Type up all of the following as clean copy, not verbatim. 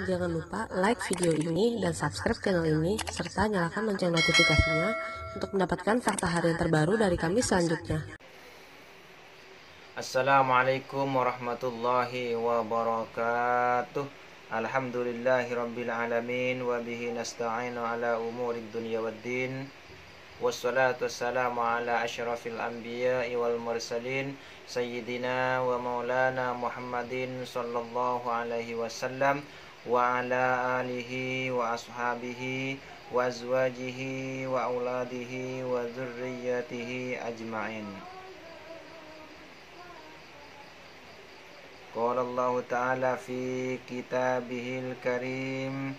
jangan lupa like video ini dan subscribe channel ini, serta nyalakan lonceng notifikasinya untuk mendapatkan fakta harian terbaru dari kami selanjutnya. Assalamualaikum warahmatullahi wabarakatuh. Alhamdulillahirabbil alamin wa bihi nasta'inu ala umurid dunya waddin. Wassalatu wassalamu ala asyrafil anbiya'i wal mursalin sayyidina wa maulana Muhammadin sallallahu alaihi wasallam wa ala alihi wa ashabihi wa azwajihi wa auladihi wa dzurriyyatihi ajma'in. Qala Allah Ta'ala fi kitabihil karim,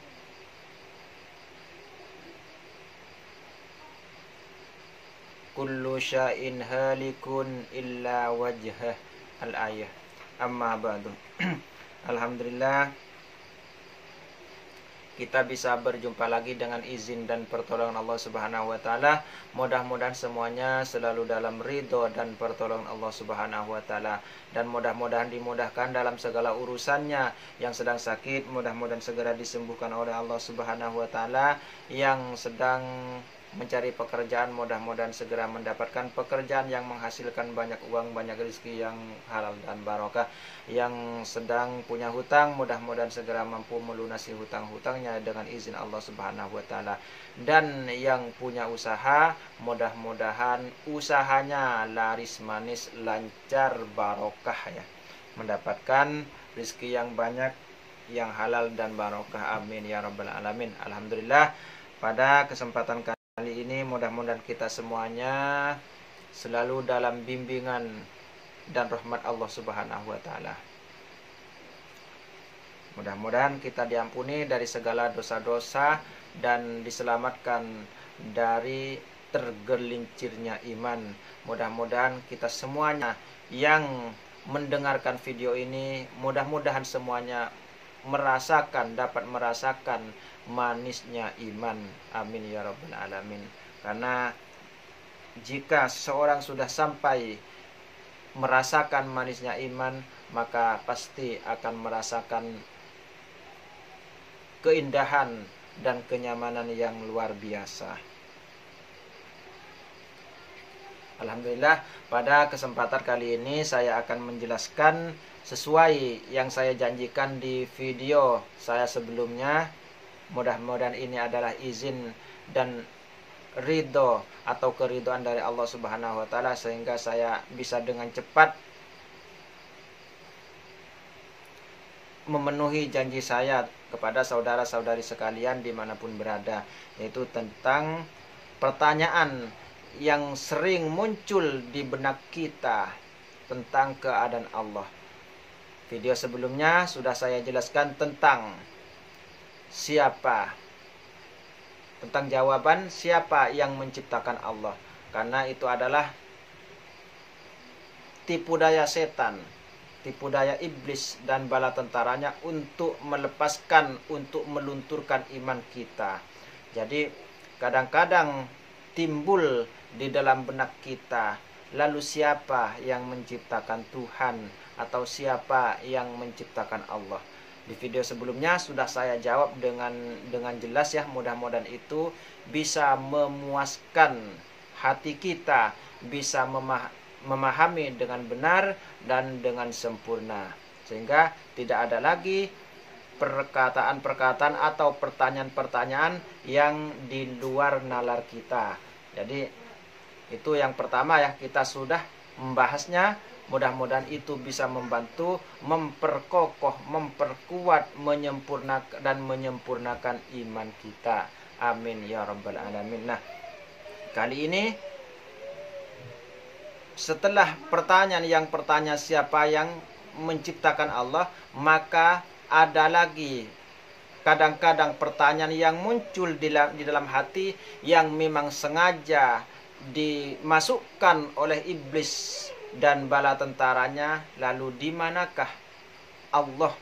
kullu syai'in halikun illa wajhah. Al-ayah. Amma ba'du. Alhamdulillah, kita bisa berjumpa lagi dengan izin dan pertolongan Allah Subhanahu wa taala. Mudah-mudahan semuanya selalu dalam ridho dan pertolongan Allah Subhanahu wa taala, dan mudah-mudahan dimudahkan dalam segala urusannya. Yang sedang sakit mudah-mudahan segera disembuhkan oleh Allah Subhanahu wa taala. Yang sedang mencari pekerjaan mudah-mudahan segera mendapatkan pekerjaan yang menghasilkan banyak uang, banyak rezeki yang halal dan barokah. Yang sedang punya hutang mudah-mudahan segera mampu melunasi hutang-hutangnya dengan izin Allah Subhanahu wa taala. Dan yang punya usaha mudah-mudahan usahanya laris manis, lancar, barokah ya. Mendapatkan rezeki yang banyak, yang halal dan barokah. Amin ya rabbal alamin. Alhamdulillah, pada kesempatan kali ini mudah-mudahan kita semuanya selalu dalam bimbingan dan rahmat Allah Subhanahu wa taala. Mudah-mudahan kita diampuni dari segala dosa-dosa dan diselamatkan dari tergelincirnya iman. Mudah-mudahan kita semuanya yang mendengarkan video ini, mudah-mudahan semuanya dapat merasakan manisnya iman. Amin ya rabbal alamin. Karena jika seseorang sudah sampai merasakan manisnya iman, maka pasti akan merasakan keindahan dan kenyamanan yang luar biasa. Alhamdulillah, pada kesempatan kali ini saya akan menjelaskan sesuai yang saya janjikan di video saya sebelumnya. Mudah-mudahan ini adalah izin dan ridho atau keridhaan dari Allah Subhanahu wa taala, sehingga saya bisa dengan cepat memenuhi janji saya kepada saudara-saudari sekalian dimanapun berada, yaitu tentang pertanyaan yang sering muncul di benak kita tentang keadaan Allah. Video sebelumnya sudah saya jelaskan tentang jawaban siapa yang menciptakan Allah, karena itu adalah tipu daya setan, tipu daya iblis dan bala tentaranya untuk melepaskan, untuk melunturkan iman kita. Jadi kadang-kadang timbul di dalam benak kita, lalu siapa yang menciptakan Tuhan, atau siapa yang menciptakan Allah? Di video sebelumnya sudah saya jawab dengan jelas ya. Mudah-mudahan itu bisa memuaskan hati kita, bisa memahami dengan benar dan dengan sempurna, sehingga tidak ada lagi perkataan-perkataan atau pertanyaan-pertanyaan yang di luar nalar kita. Jadi itu yang pertama ya, kita sudah membahasnya. Mudah-mudahan itu bisa membantu memperkokoh, memperkuat, menyempurnakan iman kita. Amin ya rabbal alamin. Nah, kali ini setelah pertanyaan yang pertanyaan siapa yang menciptakan Allah, maka ada lagi kadang-kadang pertanyaan yang muncul di dalam hati yang memang sengaja dimasukkan oleh iblis dan bala tentaranya. Lalu di manakah Allah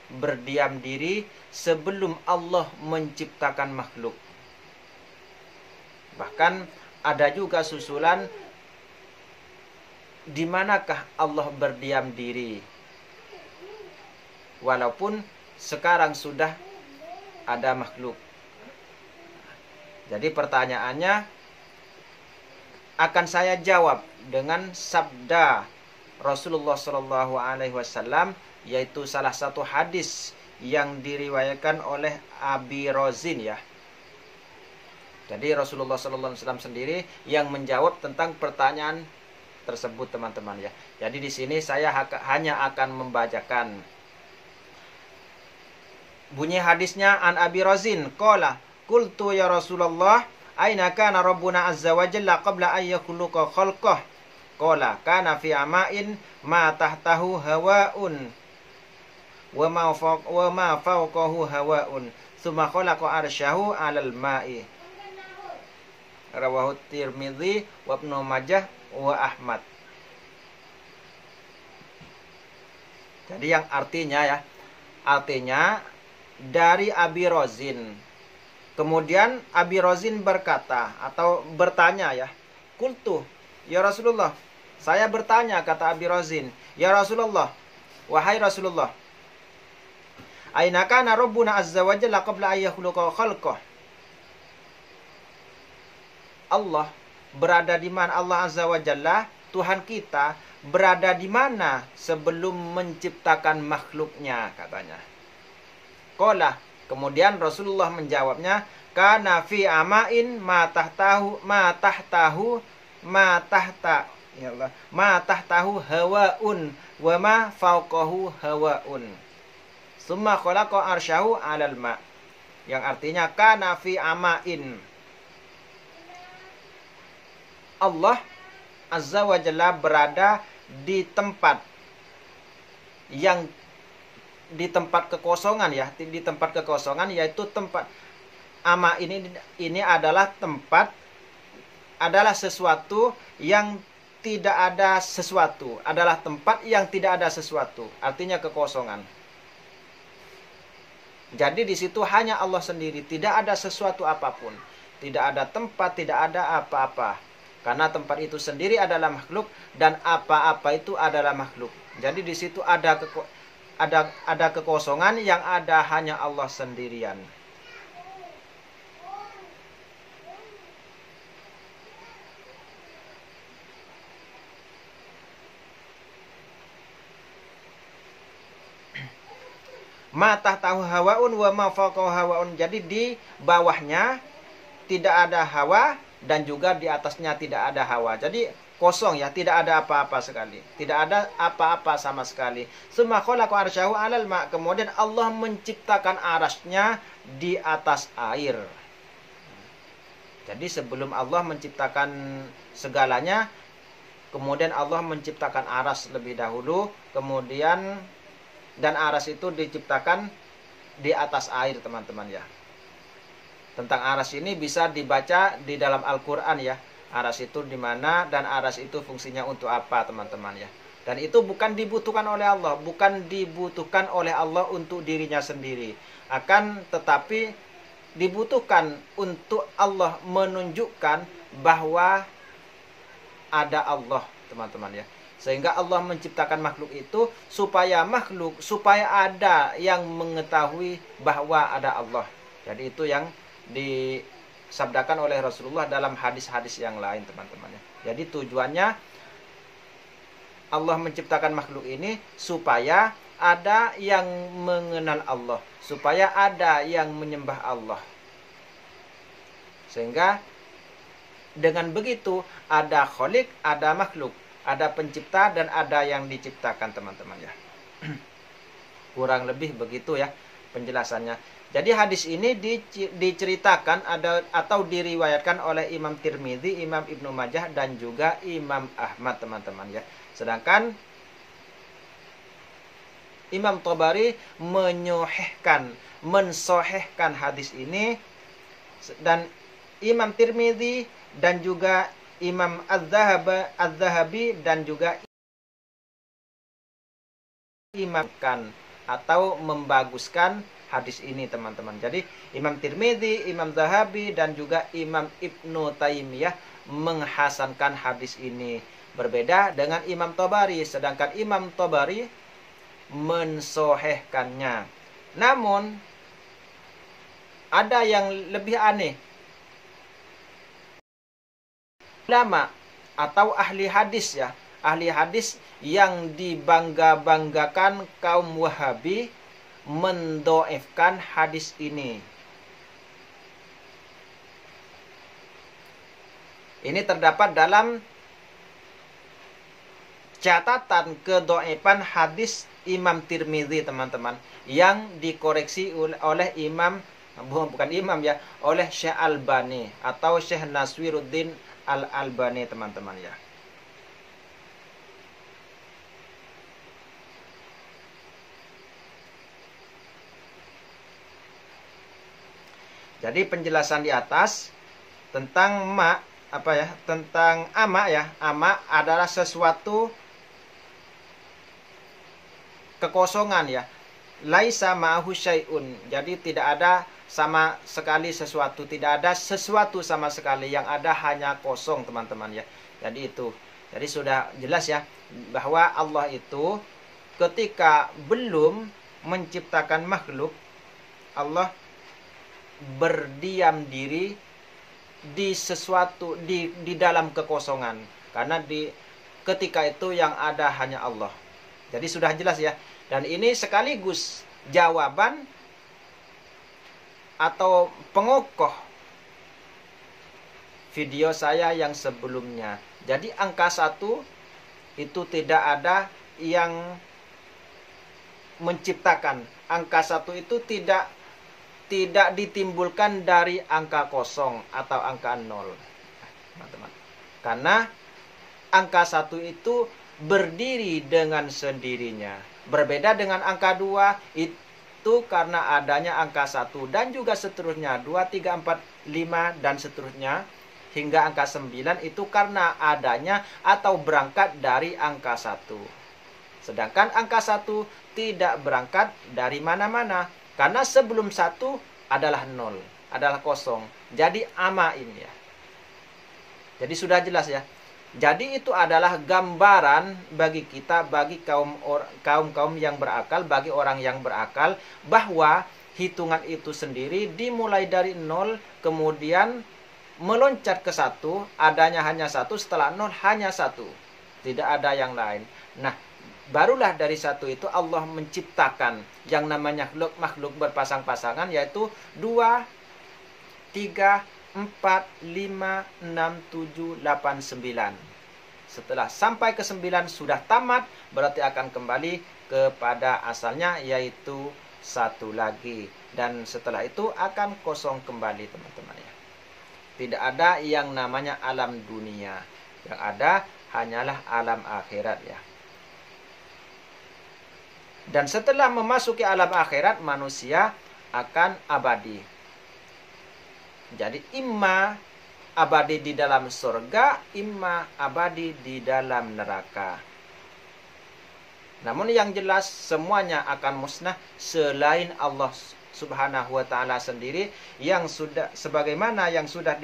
berdiam diri sebelum Allah menciptakan makhluk? Bahkan ada juga susulan, di manakah Allah berdiam diri? Walaupun sekarang sudah ada makhluk. Jadi pertanyaannya akan saya jawab dengan sabda Rasulullah Shallallahu Alaihi Wasallam, yaitu salah satu hadis yang diriwayatkan oleh Abi Rozin ya. Jadi Rasulullah Shallallahu Alaihi Wasallam sendiri yang menjawab tentang pertanyaan tersebut, teman-teman ya. Jadi di sini saya hanya akan membacakan bunyi hadisnya. An Abi Rozin qala qultu ya Rasulullah aina kana rabbuna azza wa jalla qabla an yakhluqa khalqah qala kana fi ama'in ma tahtahu hawaun wa ma fawqahu hawaun tsumma khalaqa arsyahu 'alal ma'i. Rawahu Tirmidzi wa Ibnu Majah wa Ahmad. Jadi yang artinya dari Abi Rozin. Kemudian Abi Rozin berkata atau bertanya ya, qultu ya Rasulullah, saya bertanya, kata Abi Rozin, ya Rasulullah, wahai Rasulullah, aina kana rabbuna azza wa jalla qabla an yakhluqa khalqah. Allah berada di mana? Allah azza wa jalla, Tuhan kita berada di mana sebelum menciptakan makhluknya, katanya. Qala, kemudian Rasulullah menjawabnya, kana fi ama'in ma tahtahu hawaun wa ma fawqahu hawaun. Summa khalaqa arsyahu 'alal ma'. Yang artinya kana fi ama'in. Allah azza wa jalla berada di tempat yang di tempat kekosongan ya, di tempat kekosongan, yaitu tempat ama ini adalah tempat, adalah sesuatu yang tidak ada sesuatu, adalah tempat yang tidak ada sesuatu, artinya kekosongan. Jadi di situ hanya Allah sendiri, tidak ada sesuatu apapun, tidak ada tempat, tidak ada apa-apa. Karena tempat itu sendiri adalah makhluk dan apa-apa itu adalah makhluk. Jadi di situ ada kekosongan yang ada hanya Allah sendirian. Ma tahtahu hawaun wa ma fawqahu hawaun. Jadi di bawahnya tidak ada hawa dan juga di atasnya tidak ada hawa. Jadi kosong ya, tidak ada apa-apa sekali. Tidak ada apa-apa sama sekali. Summa khalaqa arsyahu 'alal ma'. Kemudian Allah menciptakan arasnya di atas air. Jadi sebelum Allah menciptakan segalanya, kemudian Allah menciptakan aras lebih dahulu, kemudian dan aras itu diciptakan di atas air, teman-teman ya. Tentang aras ini bisa dibaca di dalam Al-Quran ya. Aras itu di mana dan aras itu fungsinya untuk apa, teman-teman ya. Dan itu bukan dibutuhkan oleh Allah, bukan dibutuhkan oleh Allah untuk dirinya sendiri. Akan tetapi dibutuhkan untuk Allah menunjukkan bahwa ada Allah, teman-teman ya. Sehingga Allah menciptakan makhluk itu supaya ada yang mengetahui bahwa ada Allah. Jadi itu yang disabdakan oleh Rasulullah dalam hadis-hadis yang lain, teman-teman ya. Jadi tujuannya Allah menciptakan makhluk ini supaya ada yang mengenal Allah, supaya ada yang menyembah Allah. Sehingga dengan begitu ada khalik, ada makhluk, ada pencipta dan ada yang diciptakan, teman-teman ya. Kurang lebih begitu ya penjelasannya. Jadi hadis ini diceritakan atau diriwayatkan oleh Imam Tirmidzi, Imam Ibnu Majah dan juga Imam Ahmad, teman-teman ya. Sedangkan Imam Tabari mensohehkan hadis ini, dan Imam Tirmidzi dan juga Imam Az-Zahabi dan juga Imam atau membaguskan hadis ini, teman-teman. Jadi Imam Tirmidzi, Imam Zahabi dan juga Imam Ibnu Taimiyah menghasankan hadis ini. Berbeda dengan Imam Tabari, sedangkan Imam Tabari mensohehkannya. Namun ada yang lebih aneh. Ulama atau ahli hadis ya, ahli hadis yang dibangga-banggakan kaum Wahabi mendoifkan hadis ini. Ini terdapat dalam catatan kedoifan hadis Imam Tirmidzi, teman-teman, yang dikoreksi oleh bukan imam ya, oleh Syekh Albani atau Syekh Naswiruddin Al-Albani, teman-teman ya. Jadi penjelasan di atas tentang tentang ama ya. Ama adalah sesuatu kekosongan ya. Laisa ma'ahu syai'un. Jadi tidak ada sama sekali sesuatu, tidak ada sesuatu sama sekali, yang ada hanya kosong, teman-teman ya. Jadi itu. Jadi sudah jelas ya bahwa Allah itu ketika belum menciptakan makhluk, Allah berdiam diri di sesuatu di dalam kekosongan, karena ketika itu yang ada hanya Allah. Jadi sudah jelas ya. Dan ini sekaligus jawaban atau pengokoh video saya yang sebelumnya. Jadi angka 1 itu tidak ada yang menciptakan. Angka 1 itu tidak ditimbulkan dari angka kosong atau angka 0, teman-teman. Karena angka 1 itu berdiri dengan sendirinya. Berbeda dengan angka 2 itu karena adanya angka 1, dan juga seterusnya 2, 3, 4, 5 dan seterusnya hingga angka 9 itu karena adanya atau berangkat dari angka 1. Sedangkan angka 1 tidak berangkat dari mana-mana, karena sebelum 1 adalah 0, adalah kosong. Jadi ama ini ya. Jadi sudah jelas ya. Jadi itu adalah gambaran bagi kita, bagi kaum yang berakal, bagi orang yang berakal, bahwa hitungan itu sendiri dimulai dari 0, kemudian meloncat ke 1, adanya hanya 1, setelah 0 hanya 1, tidak ada yang lain. Nah, barulah dari 1 itu Allah menciptakan yang namanya makhluk berpasang-pasangan, yaitu 2, 3, 4, 5, 6, 7, 8, 9. Setelah sampai ke 9 sudah tamat, berarti akan kembali kepada asalnya, yaitu 1 lagi. Dan setelah itu akan kosong kembali, teman-teman ya. Tidak ada yang namanya alam dunia. Yang ada hanyalah alam akhirat ya. Dan setelah memasuki alam akhirat, manusia akan abadi. Jadi imma abadi di dalam surga, imma abadi di dalam neraka. Namun yang jelas semuanya akan musnah selain Allah Subhanahu wa taala sendiri, yang sudah sebagaimana yang sudah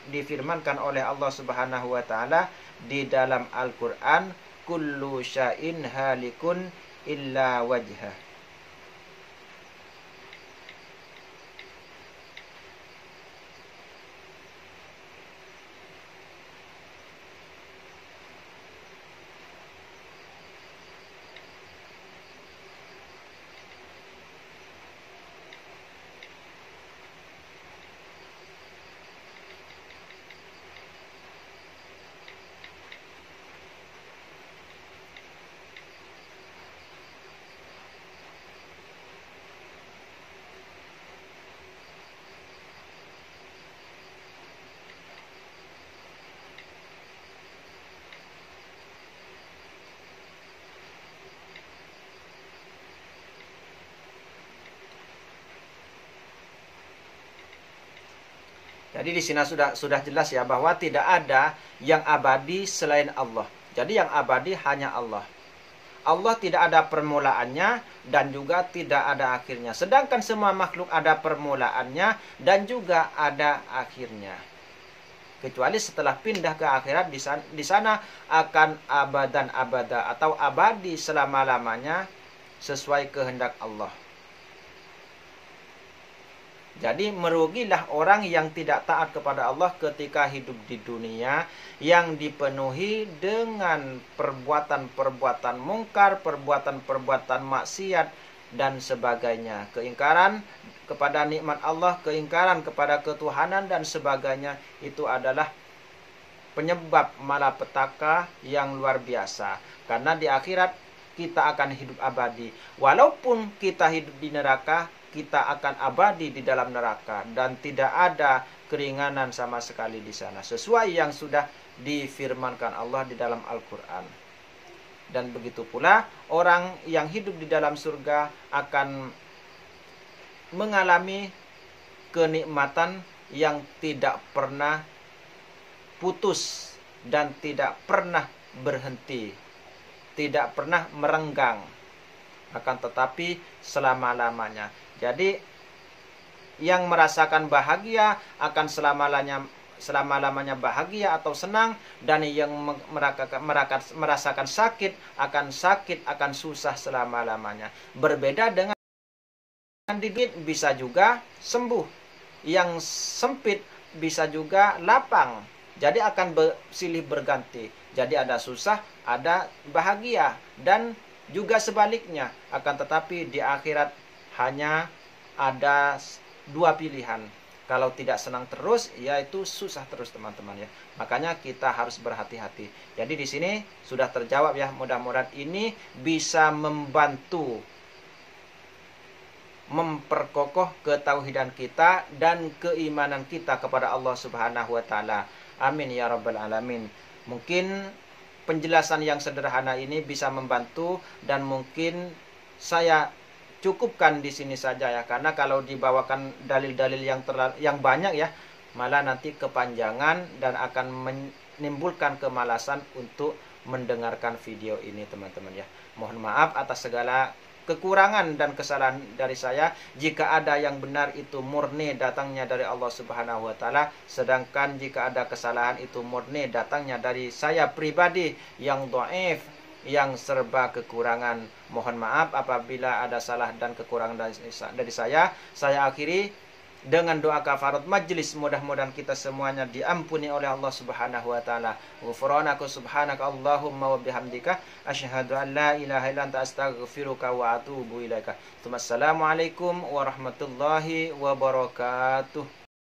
difirmankan oleh Allah Subhanahu wa taala di dalam Al-Qur'an, kullu syai'in halikun illa wajhah. Jadi di sini sudah jelas ya bahwa tidak ada yang abadi selain Allah. Jadi yang abadi hanya Allah. Allah tidak ada permulaannya dan juga tidak ada akhirnya. Sedangkan semua makhluk ada permulaannya dan juga ada akhirnya. Kecuali setelah pindah ke akhirat, di sana akan abadan abada atau abadi selama-lamanya sesuai kehendak Allah. Jadi merugilah orang yang tidak taat kepada Allah ketika hidup di dunia, yang dipenuhi dengan perbuatan-perbuatan mungkar, perbuatan-perbuatan maksiat dan sebagainya. Keingkaran kepada nikmat Allah, keingkaran kepada ketuhanan dan sebagainya, itu adalah penyebab malapetaka yang luar biasa. Karena di akhirat kita akan hidup abadi. Walaupun kita hidup di neraka, kita akan abadi di dalam neraka dan tidak ada keringanan sama sekali di sana, sesuai yang sudah difirmankan Allah di dalam Al-Qur'an. Dan begitu pula orang yang hidup di dalam surga akan mengalami kenikmatan yang tidak pernah putus dan tidak pernah berhenti, tidak pernah merenggang, akan tetapi selama-lamanya. Jadi yang merasakan bahagia akan selama-lamanya bahagia atau senang, dan yang merasakan sakit akan susah selama-lamanya. Berbeda dengan di dunia, bisa juga sembuh, yang sempit bisa juga lapang. Jadi akan silih berganti. Jadi ada susah, ada bahagia, dan juga sebaliknya. Akan tetapi di akhirat hanya ada dua pilihan. Kalau tidak senang terus, yaitu susah terus, teman-teman ya. Makanya kita harus berhati-hati. Jadi di sini sudah terjawab ya. Mudah-mudahan ini bisa membantu memperkokoh ketauhidan kita dan keimanan kita kepada Allah Subhanahu wa taala. Amin ya rabbal alamin. Mungkin penjelasan yang sederhana ini bisa membantu, dan mungkin saya cukupkan di sini saja ya, karena kalau dibawakan dalil-dalil yang banyak ya, malah nanti kepanjangan dan akan menimbulkan kemalasan untuk mendengarkan video ini, teman-teman ya. Mohon maaf atas segala kekurangan dan kesalahan dari saya. Jika ada yang benar, itu murni datangnya dari Allah Subhanahu wa taala, sedangkan jika ada kesalahan, itu murni datangnya dari saya pribadi yang dhaif, yang serba kekurangan. Mohon maaf apabila ada salah dan kekurangan dari saya. Saya akhiri dengan doa kafarat majlis. Mudah-mudahan kita semuanya diampuni oleh Allah Subhanahu wa taala. Ghufranaka subhanaka Allahumma wa bihamdika asyhadu an la ilaha illa anta astaghfiruka wa atubu ilaika. Assalamualaikum warahmatullahi wabarakatuh.